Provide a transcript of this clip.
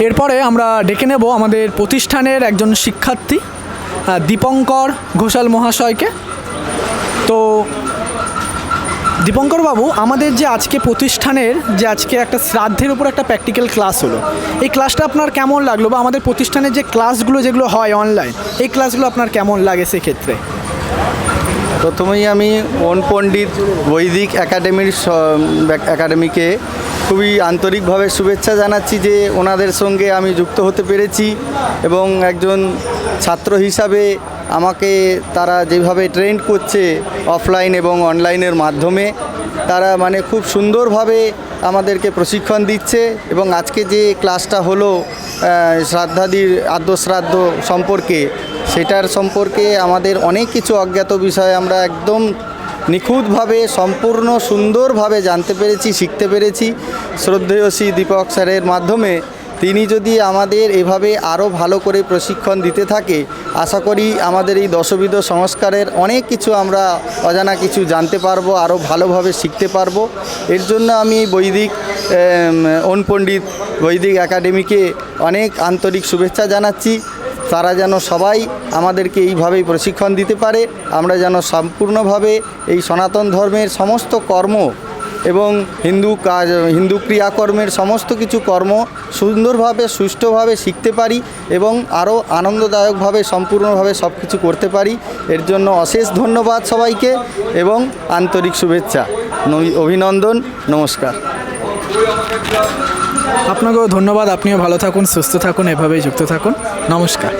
এরপরে আমরা ডেকে নেব আমাদের প্রতিষ্ঠানের একজন শিক্ষার্থী দীপঙ্কর ঘোষাল মহাশয়কে। তো দীপঙ্কর বাবু, আমাদের যে আজকে প্রতিষ্ঠানের যে আজকে একটা শ্রাদ্ধের উপর একটা প্র্যাকটিক্যাল ক্লাস হলো, এই ক্লাসটা আপনার কেমন লাগলো, বা আমাদের প্রতিষ্ঠানের যে ক্লাসগুলো যেগুলো হয় অনলাইন, এই ক্লাসগুলো আপনার কেমন লাগে সেক্ষেত্রে? প্রথমেই আমি পণ্ডিত বৈদিক একাডেমিকে খুবই আন্তরিকভাবে শুভেচ্ছা জানাচ্ছি যে ওনাদের সঙ্গে আমি যুক্ত হতে পেরেছি, এবং একজন ছাত্র হিসাবে আমাকে তারা যেভাবে ট্রেন্ড করছে অফলাইন এবং অনলাইনের মাধ্যমে, তারা মানে খুব সুন্দরভাবে আমাদেরকে প্রশিক্ষণ দিচ্ছে। এবং আজকে যে ক্লাসটা হলো শ্রাদ্ধাদির আদ্যশ্রাদ্ধ সম্পর্কে, সেটার সম্পর্কে আমাদের অনেক কিছু অজ্ঞাত বিষয় আমরা একদম নিখুঁতভাবে সম্পূর্ণ সুন্দরভাবে জানতে পেরেছি, শিখতে পেরেছি শ্রদ্ধেয় শ্রী দীপক স্যারের মাধ্যমে। তিনি যদি আমাদের এভাবে আরও ভালো করে প্রশিক্ষণ দিতে থাকে, আশা করি আমাদের এই দশবিধ সংস্কারের অনেক কিছু আমরা অজানা কিছু জানতে পারবো, আরও ভালোভাবে শিখতে পারবো। এর জন্য আমি পণ্ডিত বৈদিক একাডেমিকে অনেক আন্তরিক শুভেচ্ছা জানাচ্ছি। তারা যেন সবাই আমাদেরকে এইভাবেই প্রশিক্ষণ দিতে পারে, আমরা যেন সম্পূর্ণভাবে এই সনাতন ধর্মের সমস্ত কর্ম এবং হিন্দু ক্রিয়াকর্মের সমস্ত কিছু কর্ম সুন্দরভাবে সুষ্ঠুভাবে শিখতে পারি এবং আরও আনন্দদায়কভাবে সম্পূর্ণভাবে সব কিছু করতে পারি। এর জন্য অশেষ ধন্যবাদ সবাইকে এবং আন্তরিক শুভেচ্ছা, অভিনন্দন, নমস্কার। আপনাকেও ধন্যবাদ। আপনিও ভালো থাকুন, সুস্থ থাকুন, এভাবেই যুক্ত থাকুন। নমস্কার।